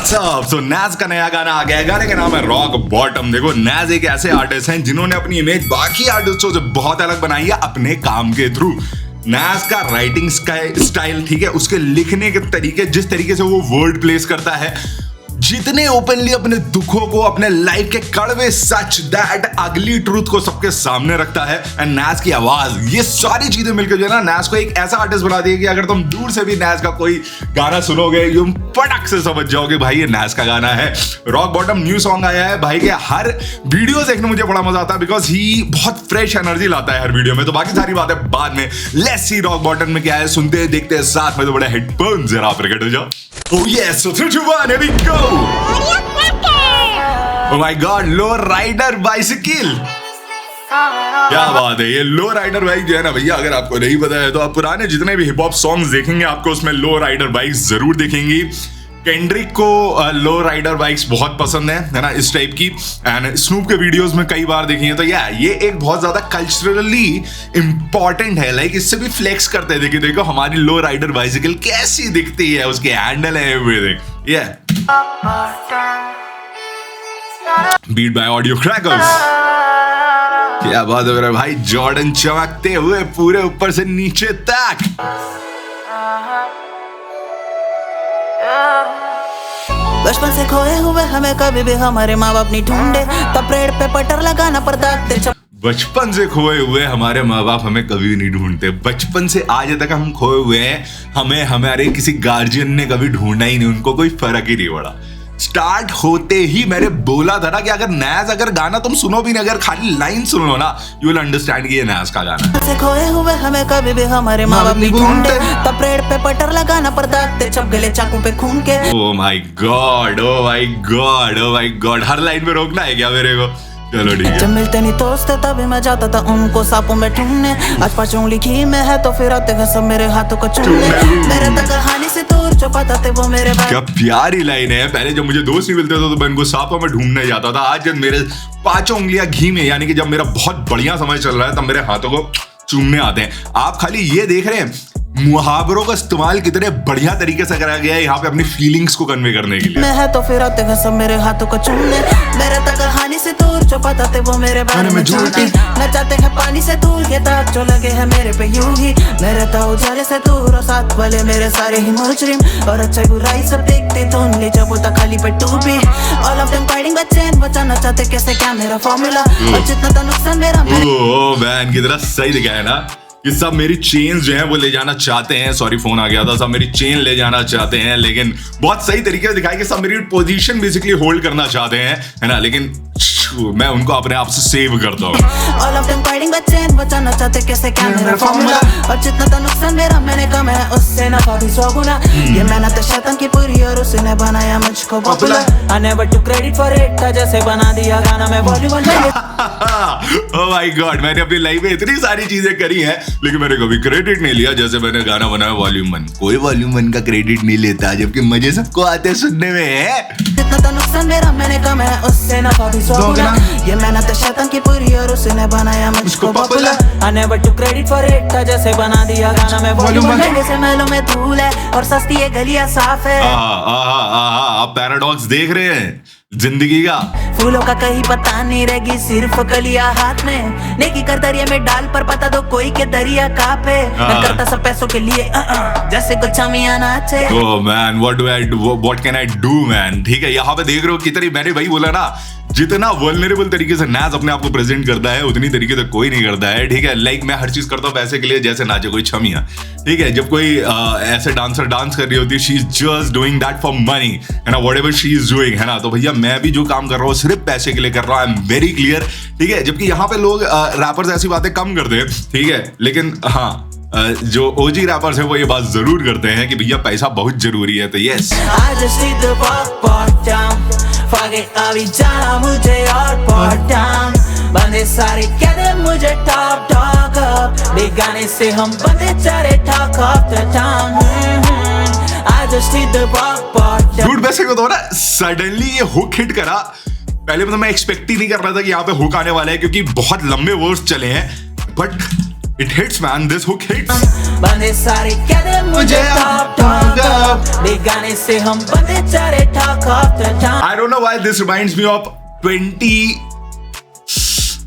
What's up? So नैज का नया गाना आ गया है। गाने का नाम है रॉक बॉटम। देखो नैज एक ऐसे आर्टिस्ट हैं जिन्होंने अपनी इमेज बाकी आर्टिस्टों से बहुत अलग बनाई है अपने काम के थ्रू। नैज का राइटिंग स्टाइल ठीक है, उसके लिखने के तरीके, जिस तरीके से वो वर्ड प्लेस करता है, जितने ओपनली अपने दुखों को, अपने लाइफ के कड़वे सच, दैट अगली ट्रूथ को सबके सामने रखता है। एंड नैज की आवाज, ये सारी चीजें मिलकर जो है ना नैज को एक ऐसा आर्टिस्ट बना दिया कि अगर तुम दूर से भी नैज का कोई गाना सुनोगे तुम फटक से समझ जाओगे भाई ये नैज का गाना है। रॉक बॉटम न्यू सॉन्ग आया है भाई के। हर वीडियो देखने मुझे बड़ा मजा आता है बिकॉज ही बहुत फ्रेश एनर्जी लाता है हर वीडियो में। तो बाकी सारी बातें बाद में। लेट्स सी रॉक बॉटम में क्या है, सुनते हैं देखते हैं साथ में। तो बड़े हेडफोन जरा प्रकट हो जाओ। Oh yes, so 3, 2, 1, here we go. Oh my God, low rider bicycle. क्या बात है, ये लो राइडर बाइक जो है ना भैया, अगर आपको नहीं पता है तो आप पुराने जितने भी हिप हॉप सॉन्ग्स देखेंगे आपको उसमें लो राइडर बाइक्स जरूर दिखेंगी। केंड्रिक को लो राइडर बाइक्स बहुत पसंद है ना, इस टाइप की। एंड स्नूप के वीडियोस में कई बार देखी है। तो ये एक बहुत ज्यादा कल्चरली इंपॉर्टेंट है। लाइक इससे भी फ्लेक्स करते हैं। देखिए देखो हमारी लो राइडर बाइसिकल कैसी दिखती है, उसके हैंडल है एवरीथिंग। ये बीट बाय ऑडियो क्रैकर्स। क्या बात है मेरा भाई, जॉर्डन चमकते हुए पूरे ऊपर से नीचे तक। बचपन से खोए हुए हमें कभी भी हमारे माँ बाप नहीं ढूंढे, तब पेड़ पे पटर लगाना पड़ता। बचपन से खोए हुए हमारे माँ बाप हमें कभी नहीं ढूंढते। बचपन से आज तक हम खोए हुए हैं, हमें हमारे किसी गार्जियन ने कभी ढूंढा ही नहीं, उनको कोई फर्क ही नहीं पड़ा। स्टार्ट होते ही मैंने बोला था ना कि अगर गाना तुम सुनो भी नहीं, अगर खाली लाइन सुन लो ना, यू विल अंडरस्टैंड कि ये नैज का गाना है। से खोए हुए हमें कभी भी हमारे माँ बाप नहीं ढूंढते, तब पेड़ पे पटर लगाना पड़ता, चप गले चाकू पे खून के। Oh my God, oh my God, oh my God. Her line में रोकना है क्या मेरे को? चलो ठीक है। जब मिलते नहीं दोस्त तभी मैं जाता था उनको सांपों में ढूंढने। आज 5 उंगली घी में है तो फिर आते हैं सब मेरे हाथों को चूमने। मेरे तक कहानी से दूर जो पता थे वो मेरे भाई। क्या प्यारी लाइन है। पहले जब मुझे दोस्त नहीं मिलते थे तो मैं उनको सांपों में ढूंढने जाता था। आज जब मेरे 5 उंगलियां घी में, यानी कि जब मेरा बहुत बढ़िया समय चल रहा है, तब मेरे हाथों को चूमने आते हैं। आप खाली ये देख रहे हैं मुहावरों का इस्तेमाल कितने बढ़िया तरीके से करा गया है यहाँ पे अपनी फीलिंग्स को कन्वे करने के लिए। मैं है तो फिर आते हैं सब मेरे हाथों को चूमने। मेरे तक कहानी से दूर जो पता थे वो मेरे बारे में झूठी। न चाहते हैं पानी से दूर के दाग जो लगे हैं मेरे पे यूं ही। मेरे तो उजाले से दूर और साथ वाले मेरे सारे ही मुजरिम, और अच्छा बुराई सब देखते तो उनले जब होता खाली पे टूबी। All of them fighting but चैन बचाना चाहते कैसे, क्या मेरा फॉर्मूला, और जितना था नुकसान मेरा। ओह मैन कितना सही दिखाया ना कि सब मेरी चेन जो है वो ले जाना चाहते हैं। सॉरी फोन आ गया था। सब मेरी चेन ले जाना चाहते हैं, लेकिन बहुत सही तरीके से दिखाया कि सब मेरी पोजीशन बेसिकली होल्ड करना चाहते हैं, है ना, लेकिन मैं उनको अपने आप से सेव करता हूँ। All of them fighting but चैन बचाना चाहते कैसे, क्या मेरा फॉर्मूला, और जितना था नुकसान मेरा मैंने कमा है उससे नफा भी 100 गुना। ये मेहनत है शैतान की पूरी और उसने बनाया मुझको popular. I never took credit for it, था जैसे बना दिया गाना मैं वॉल्यूम 1। Oh my God, मैंने अपनी लाइफ में इतनी सारी चीजें करी हैं लेकिन मैंने कभी क्रेडिट नहीं लिया। जैसे मैंने गाना बनाया वॉल्यूम 1, कोई वॉल्यूम 1 का क्रेडिट नहीं लेता, जबकि मजे सबको आते हैं सुनने में है। जितना था नुकसान मेरा मैंने कमा है उससे नफा भी 100 गुना। ये मेहनत है शैतान की पूरी और उसने बनाया मुझको popular. I never took credit for it, था जैसे बना दिया गाना मैं वॉल्यूम 1। जैसे महलों में धूल है और सस्ती है गलियां साफ है। आप पैराडॉक्स देख रहे हैं जिंदगी का। फूलों का कहीं पता नहीं रहेगी, सिर्फ कलियां हाथ में। नेकी कर दरिया में डाल पर पता दो कोई के दरिया कहाँ पे। मैं करता सब पैसों के लिए जैसे कुछ हमियां नाचे। Oh man, what can I do man. ठीक है, यहाँ पे देख रहे हो कितनी, मैंने भाई बोला ना, जितना वल्नरेबल तरीके से नैज अपने आप को प्रेजेंट करता है उतनी तरीके से कोई नहीं करता है। ठीक है, लाइक मैं हर चीज करता हूँ पैसे के लिए, जैसे नाचे कोई छमिया। ठीक है, जब कोई ऐसे डांसर डांस कर रही होती है, she is just doing that for money, है ना, व्हाटएवर शी इज डूइंग, है ना। तो भैया मैं भी जो काम कर रहा हूँ सिर्फ पैसे के लिए कर रहा हूँ, आई एम वेरी क्लियर। ठीक है, जबकि यहाँ पे लोग रैपर्स ऐसी बातें कम करते हैं, ठीक है, लेकिन हाँ जो ओजी रैपर्स है वो ये बात जरूर करते हैं कि भैया पैसा बहुत जरूरी है। तो यस, अभी जाना मुझे और पॉटाम बंदे सारे कहते मुझे टॉप टॉक अप, बेगाने से हम बंदे चले talk of the town. I just need the rock dude वैसे को तो ना सडनली ये हुक हिट करा। पहले मतलब मैं एक्सपेक्ट ही नहीं कर रहा था कि यहाँ पे हुक आने वाला है, क्योंकि बहुत लंबे वर्ड्स चले हैं, but It hits, man. This hook hits. बंदे सारे कहते मुझे talk up, बेगाने से हम बंदे चारे talk off the town. I don't know why this reminds me of 20.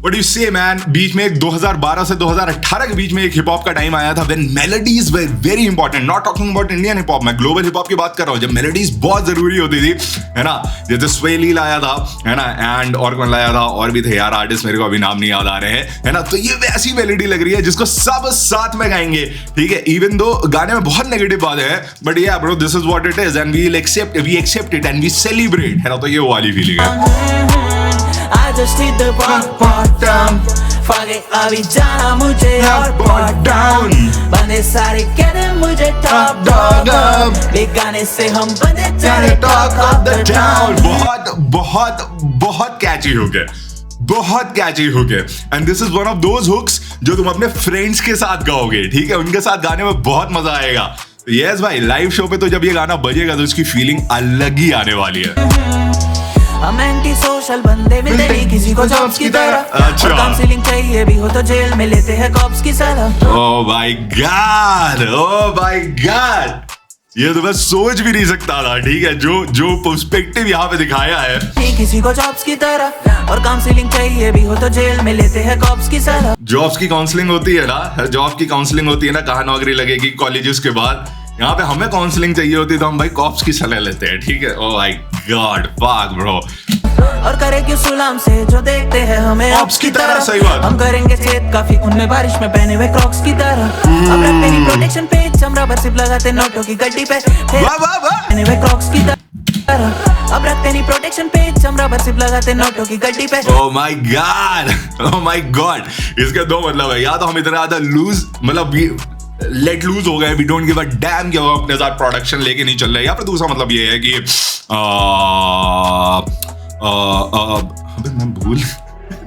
What do you say, man? बीच में 2012 से 2018 के बीच में एक हिप हॉप का टाइम आया था when melodies were very important. Not talking about Indian hip hop, मैं global hip hop की बात कर रहा हूँ. जब melodies बहुत जरूरी होती थी, है ना? जैसे Sway Lee लाया था, है ना? And और कौन लाया था? और भी थे यार आर्टिस्ट, मेरे को अभी नाम नहीं याद आ रहे हैं, है ना? तो ये वैसी मेलोडी लग रही है जिसको सब साथ में गाएंगे, ठीक है? Even though गाने में बहुत नेगेटिव बातें हैं, but yeah bro, this is what it is and we accept it and we celebrate, है ना? तो ये वो वाली फीलिंग है. I just hit the bottom. Fuck it, अभी जाना मुझे और down. बंदे सारे कहते मुझे top dog up, बेगाने से हम बंदे चारे talk off the town. बहुत कैची हुक है, बहुत कैची हुक है. And this is one of those hooks जो तुम अपने फ्रेंड्स के साथ गाओगे, ठीक है? उनके साथ गाने में बहुत मजा आएगा. यस भाई, लाइव शो पे तो जब ये गाना बजेगा तो इसकी फीलिंग अलग ही आने वाली है. हम एंटी सोशल बंदे मिलते नहीं किसी को जॉब्स की तरह. अच्छा. और काउंसलिंग चाहिए भी हो तो जेल में लेते हैं कॉप्स की सलाह. ओह माय गॉड, ये तो मैं सोच भी नहीं सकता था, ठीक है? जो पर्सपेक्टिव यहाँ पे दिखाया है. नहीं किसी को जॉब्स की तरह और काउंसलिंग चाहिए भी हो तो जेल में लेते हैं कॉप्स की सलाह. जॉब्स की काउंसलिंग होती है ना, जॉब की काउंसलिंग होती है ना, कहाँ नौकरी लगेगी कॉलेजेस के बाद. यहाँ पे हमें काउंसलिंग चाहिए होती है तो हम भाई कॉप्स की सलाह लेते हैं, ठीक है? Oh my God, fuck bro. और करे क्यों सुलाम से जो देखते हैं हमें ऑप्स की तरह. सही बात. हम करेंगे छेद काफी उनमें बारिश में पहने हुए क्रॉक्स की तरह. अब रखते नहीं प्रोटेक्शन पेज, हम रबर सिर्फ लगाते नोटों की गड्डी पे. वाह वाह वाह. पहने हुए क्रॉक्स की तरह. अब रखते नहीं प्रोटेक्शन पेज, हम रबर सिर्फ लगाते नोटों की गड्डी पे. ओह माय गॉड, इसके दो मतलब है. या तो हम इतना ज्यादा लूज, मतलब लेट लूज हो गए, we don't give a damn कि हम अपने साथ प्रोडक्शन लेके नहीं चल रहे. या फिर दूसरा मतलब ये है कि अबे मैं भूल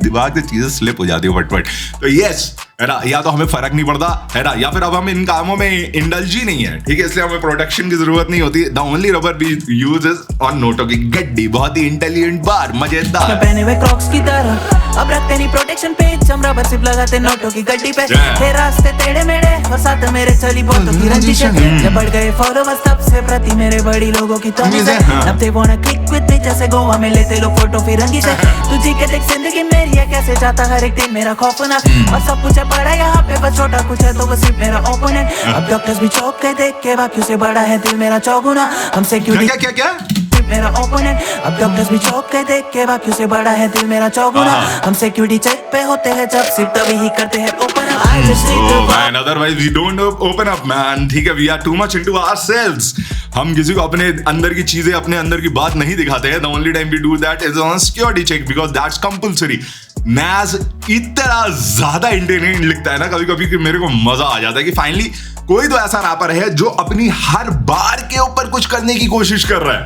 दिमाग से चीजें स्लिप हो जाती है फटफट. तो यस, है ना? या तो हमें फर्क नहीं पड़ता, है ना? या फिर अब हम इन कामों में इंडल्ज ही नहीं है, ठीक है? इसलिए हमें प्रोडक्शन की जरूरत नहीं होती. The only rubber we use is on नोटों की गड्डी. बहुत ही इंटेलिजेंट बार, मजेदार. पहने हुए क्रॉक्स की तरह. अब रखते नहीं प्रोटेक्शन पेज, हम रबर सिर्फ लगाते नोटों की गड्डी पे. थे रास्ते टेढ़े मेढ़े और साथ मेरे चली बहुतों की रंजिश. जब बढ़ गए फॉलोवर्स तब से प्रति मेरे बड़ी लोगों की तमीज है. अब they wanna click with me जैसे गोवा में लेते लोग फोटो फिरंगी से. तू जी के देख जिंदगी मेरी है कैसे जाता हर एक दिन मेरा खौफनाक. और सब कुछ है बड़ा यहाँ पे, बस छोटा कुछ है तो वो सिर्फ मेरा ओपोनेंट. अब डॉक्टर्स भी चौक के देख के बाकियों से बड़ा है दिल मेरा चौगुना. हम सिक्योरिटी क्या मेरा ओपोनेंट. अब डॉक्टर्स भी चौक के देख के बाकियों से बड़ा है दिल मेरा चौगुना. हम सिक्योरिटी चेक पे होते हैं जब सिर्फ तभी ही करते हैं open. Man, otherwise we don't open up, man. ठीक है, we are too much into ourselves. हम किसी को अपने अंदर की चीजें, अपने अंदर की बात नहीं दिखाते हैं. The only time we do that is on security check because that's compulsory. Nas इतना ज्यादा इंटेलिजेंट लिखता है ना कभी कभी कि मेरे को मजा आ जाता है कि फाइनली कोई तो ऐसा रैपर है जो अपनी हर बार के ऊपर कुछ करने की कोशिश कर रहा है.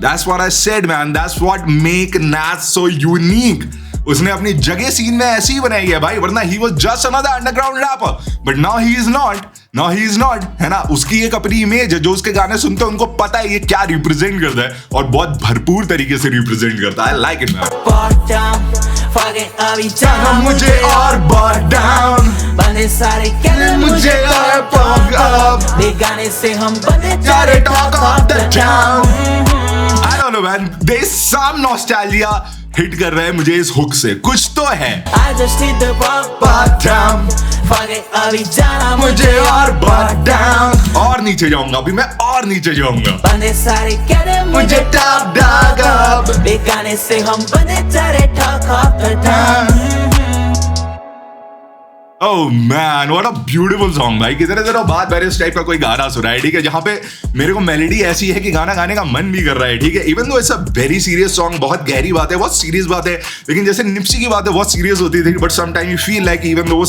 That's what I said, man. That's what make Nas so unique. उसने अपनी जगह सीन में ऐसी ही बनाई है भाई, वरना he was just another underground rapper. But now he is not. Now he is not, है ना? उसकी एक अपनी इमेज है, जो उसके गाने सुनते हैं उनको पता है ये क्या रिप्रेजेंट करता है और बहुत भरपूर तरीके से रिप्रेजेंट करता है. Like it, man. अभी जाना मुझे और brought down. बंदे सारे कहते मुझे और pop up. बेगाने से हम बंदे चारे talk of the town. I don't know, man. There's some nostalgia hit कर रहा है मुझे इस हुक से, कुछ तो है. I just hit the bottom. Fuck it, अभी जाना मुझे और brought down. और नीचे जाऊंगा अभी मैं, और नीचे जाऊंगा. बंदे सारे कहते मुझे top dog up. बेगाने से हम बंदे चारे talk of the town. Oh man, what a beautiful song भाई. कितने दिनों बाद मैंने इस टाइप का कोई गाना सुना है, ठीक है, जहाँ पे मेरे को मेलोडी ऐसी है कि गाना गाने का मन भी कर रहा है, ठीक है. Even though it's a very serious song, बहुत गहरी बात है, बहुत सीरियस बात है, लेकिन जैसे निप्सी की बात है बहुत सीरियस होती थी, but some time you feel like even though वो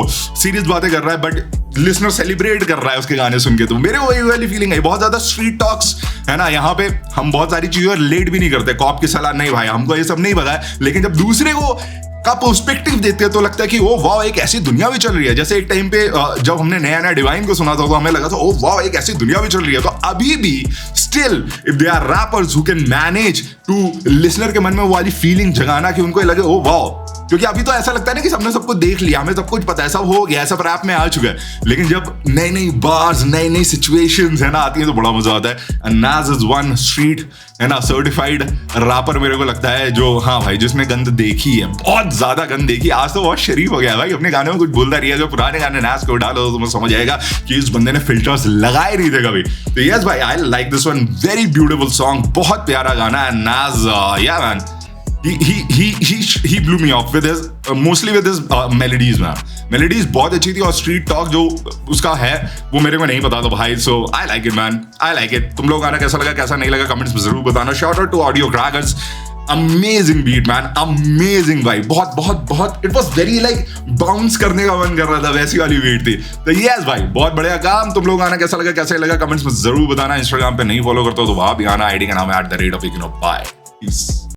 सीरियस बातें कर रहा है बट लिसनर सेलिब्रेट कर रहा है उसके गाने सुन के. तो मेरे को ये वाली फीलिंग है. बहुत ज्यादा स्ट्रीट टॉक्स है ना, यहाँ पे हम बहुत सारी चीजें रिलेट भी नहीं करते. कॉप की सलाह नहीं भाई, हमको ये सब नहीं पता है, लेकिन जब दूसरे को का पर्सपेक्टिव देते हैं तो लगता है कि ओ वाह एक ऐसी दुनिया भी चल रही है. जैसे एक टाइम पे जब हमने नया नया डिवाइन को सुना था तो हमें लगा था ओ वाह एक ऐसी दुनिया भी चल रही है. तो अभी भी still if they are rappers who can manage to listener के मन में वो वाली फीलिंग जगाना कि उनको लगे ओ वाह क्योंकि अभी तो ऐसा लगता है ना कि सबने सबको देख लिया, हमें सब कुछ पता है, सब हो गया, सब रैप में आ चुका है। लेकिन जब नई नई बार्स, नई नई सिचुएशंस है ना आती है तो बड़ा मजा आता है। नाज इज वन स्ट्रीट है ना सर्टिफाइड रैपर मेरे को लगता है जो, हाँ भाई, जिसने गंद देखी है, बहुत ज्यादा गंद देखी। आज तो बहुत शरीफ हो गया भाई, अपने गाने में कुछ बोलता रही है। जो पुराने गाने नाज को डालो तो तुम्हें समझ आएगा कि इस बंदे ने फिल्टर्स लगाए नहीं थे कभी। तो यस भाई, I like this one, very beautiful song, बहुत प्यारा गाना है। नाज या man, he blew me off with his mostly with his melodies man. Melodies बहुत अच्छी थी और स्ट्रीट टॉक जो उसका है वो मेरे को नहीं पता था भाई। So I like it man, I like it। तुम लोग गाना कैसा लगा कैसा नहीं लगा कमेंट्स में जरूर बताना। Shout out to Audio Crackers, amazing beat man, amazing भाई, बहुत बहुत बहुत, it was very like bounce करने का मन कर रहा था, वैसी वाली बीट थी। तो यस भाई, बहुत बढ़िया काम। तुम लोग गाना कैसा लगा कैसा नहीं लगा कमेंट्स में जरूर बताना। इंस्टाग्राम पे नहीं फॉलो करते हो तो वहां भी आना, आईडी का नाम है @theRateOfEkino। Bye, piece.